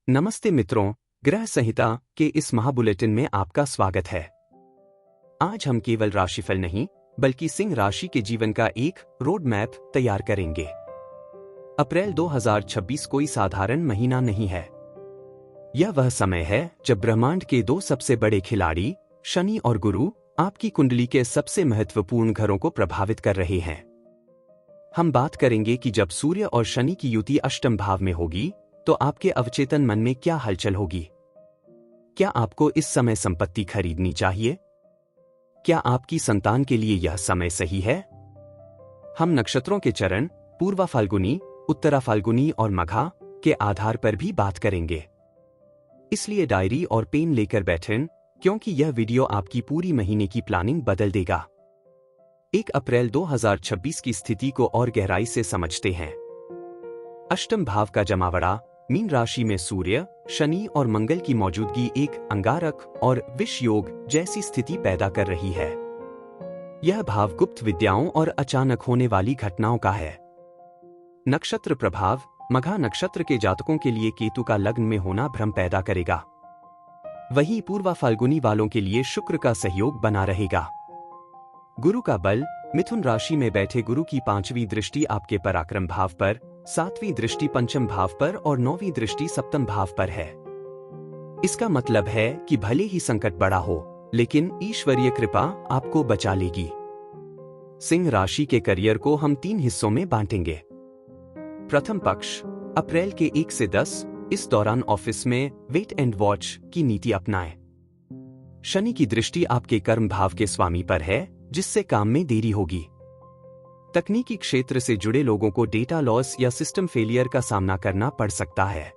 नमस्ते मित्रों, ग्रह संहिता के इस महाबुलेटिन में आपका स्वागत है। आज हम केवल राशिफल नहीं बल्कि सिंह राशि के जीवन का एक रोड मैप तैयार करेंगे। अप्रैल 2026 कोई साधारण महीना नहीं है। यह वह समय है जब ब्रह्मांड के दो सबसे बड़े खिलाड़ी शनि और गुरु आपकी कुंडली के सबसे महत्वपूर्ण घरों को प्रभावित कर रहे हैं। हम बात करेंगे कि जब सूर्य और शनि की युति अष्टम भाव में होगी तो आपके अवचेतन मन में क्या हलचल होगी। क्या आपको इस समय संपत्ति खरीदनी चाहिए? क्या आपकी संतान के लिए यह समय सही है? हम नक्षत्रों के चरण पूर्वा फाल्गुनी, उत्तरा फाल्गुनी और मघा के आधार पर भी बात करेंगे। इसलिए डायरी और पेन लेकर बैठें, क्योंकि यह वीडियो आपकी पूरी महीने की प्लानिंग बदल देगा। 1 अप्रैल 2026 की स्थिति को और गहराई से समझते हैं। अष्टम भाव का जमावड़ा मीन राशि में सूर्य, शनि और मंगल की मौजूदगी एक अंगारक और विष योग जैसी स्थिति पैदा कर रही है। यह भाव गुप्त विद्याओं और अचानक होने वाली घटनाओं का है। नक्षत्र प्रभाव मघा नक्षत्र के जातकों के लिए केतु का लग्न में होना भ्रम पैदा करेगा। वहीं पूर्वा फाल्गुनी वालों के लिए शुक्र का सहयोग बना रहेगा। गुरु का बल मिथुन राशि में बैठे गुरु की 5वीं दृष्टि आपके पराक्रम भाव पर, 7वीं दृष्टि पंचम भाव पर और 9वीं दृष्टि सप्तम भाव पर है। इसका मतलब है कि भले ही संकट बड़ा हो, लेकिन ईश्वरीय कृपा आपको बचा लेगी। सिंह राशि के करियर को हम 3 हिस्सों में बांटेंगे। प्रथम पक्ष अप्रैल के 1 से 10, इस दौरान ऑफिस में वेट एंड वॉच की नीति अपनाएं। शनि की दृष्टि आपके कर्म भाव के स्वामी पर है, जिससे काम में देरी होगी। तकनीकी क्षेत्र से जुड़े लोगों को डेटा लॉस या सिस्टम फेलियर का सामना करना पड़ सकता है।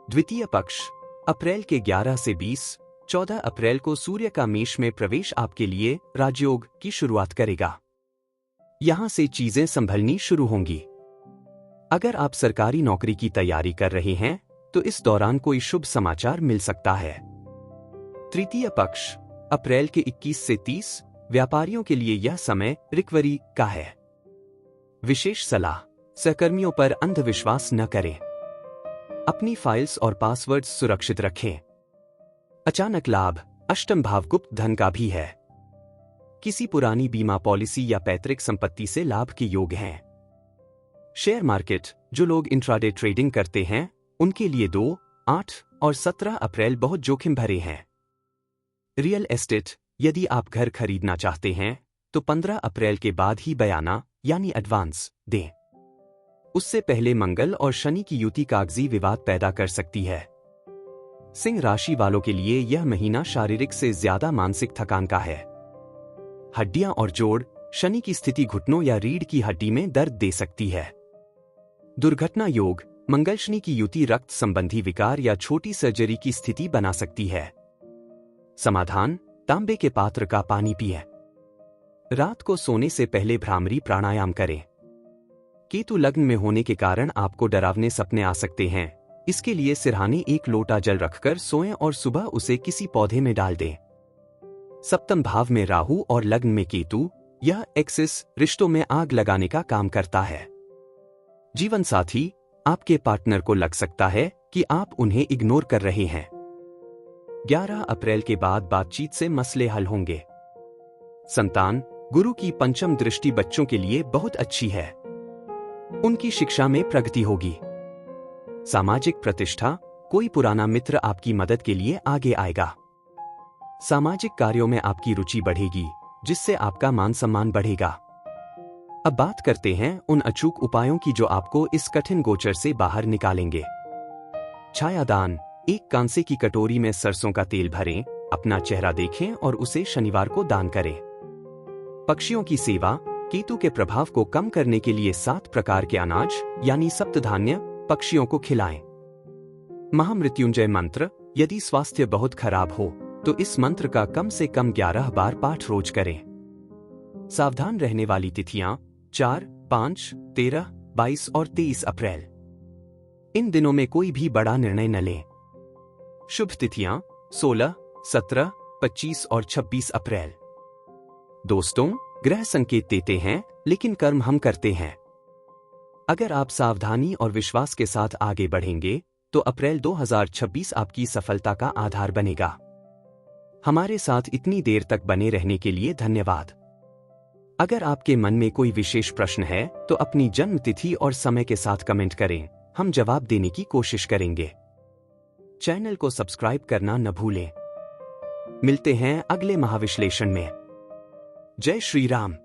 द्वितीय पक्ष अप्रैल के 11 से 20, 14 अप्रैल को सूर्य का मेष में प्रवेश आपके लिए राजयोग की शुरुआत करेगा। यहां से चीजें संभलनी शुरू होंगी। अगर आप सरकारी नौकरी की तैयारी कर रहे हैं तो इस दौरान कोई शुभ समाचार मिल सकता है। तृतीय पक्ष अप्रैल के 21 से 30, व्यापारियों के लिए यह समय रिकवरी का है। विशेष सलाह, सहकर्मियों पर अंधविश्वास न करें। अपनी फाइल्स और पासवर्ड्स सुरक्षित रखें। अचानक लाभ अष्टम भाव गुप्त धन का भी है। किसी पुरानी बीमा पॉलिसी या पैतृक संपत्ति से लाभ के योग हैं। शेयर मार्केट जो लोग इंट्राडे ट्रेडिंग करते हैं उनके लिए 2, 8 और 17 अप्रैल बहुत जोखिम भरे हैं। रियल एस्टेट यदि आप घर खरीदना चाहते हैं तो 15 अप्रैल के बाद ही बयाना यानी एडवांस दें। उससे पहले मंगल और शनि की युति कागजी विवाद पैदा कर सकती है। सिंह राशि वालों के लिए यह महीना शारीरिक से ज्यादा मानसिक थकान का है। हड्डियां और जोड़ शनि की स्थिति घुटनों या रीढ़ की हड्डी में दर्द दे सकती है। दुर्घटना योग मंगल शनि की युति रक्त संबंधी विकार या छोटी सर्जरी की स्थिति बना सकती है। समाधान तांबे के पात्र का पानी पिएं। रात को सोने से पहले भ्रामरी प्राणायाम करें। केतु लग्न में होने के कारण आपको डरावने सपने आ सकते हैं। इसके लिए सिरहाने 1 लोटा जल रखकर सोएं और सुबह उसे किसी पौधे में डाल दें। सप्तम भाव में राहु और लग्न में केतु, यह एक्सिस रिश्तों में आग लगाने का काम करता है। जीवन साथी आपके पार्टनर को लग सकता है कि आप उन्हें इग्नोर कर रहे हैं। 11 अप्रैल के बाद बातचीत से मसले हल होंगे। संतान गुरु की पंचम दृष्टि बच्चों के लिए बहुत अच्छी है। उनकी शिक्षा में प्रगति होगी। सामाजिक प्रतिष्ठा कोई पुराना मित्र आपकी मदद के लिए आगे आएगा। सामाजिक कार्यों में आपकी रुचि बढ़ेगी, जिससे आपका मान सम्मान बढ़ेगा। अब बात करते हैं उन अचूक उपायों की जो आपको इस कठिन गोचर से बाहर निकालेंगे। छायादान 1 कांसे की कटोरी में सरसों का तेल भरें, अपना चेहरा देखें और उसे शनिवार को दान करें। पक्षियों की सेवा केतु के प्रभाव को कम करने के लिए 7 प्रकार के अनाज यानी सप्तधान्य पक्षियों को खिलाएं। महामृत्युंजय मंत्र यदि स्वास्थ्य बहुत खराब हो तो इस मंत्र का कम से कम 11 बार पाठ रोज करें। सावधान रहने वाली तिथियां 4, 5, 13, 22 और 23 अप्रैल। इन दिनों में कोई भी बड़ा निर्णय न लें। शुभ तिथियां 16, 17, 25 और 26 अप्रैल। दोस्तों, ग्रह संकेत देते हैं लेकिन कर्म हम करते हैं। अगर आप सावधानी और विश्वास के साथ आगे बढ़ेंगे तो अप्रैल 2026 आपकी सफलता का आधार बनेगा। हमारे साथ इतनी देर तक बने रहने के लिए धन्यवाद। अगर आपके मन में कोई विशेष प्रश्न है तो अपनी जन्म तिथि और समय के साथ कमेंट करें, हम जवाब देने की कोशिश करेंगे। चैनल को सब्सक्राइब करना न भूलें। मिलते हैं अगले महाविश्लेषण में। जय श्री राम।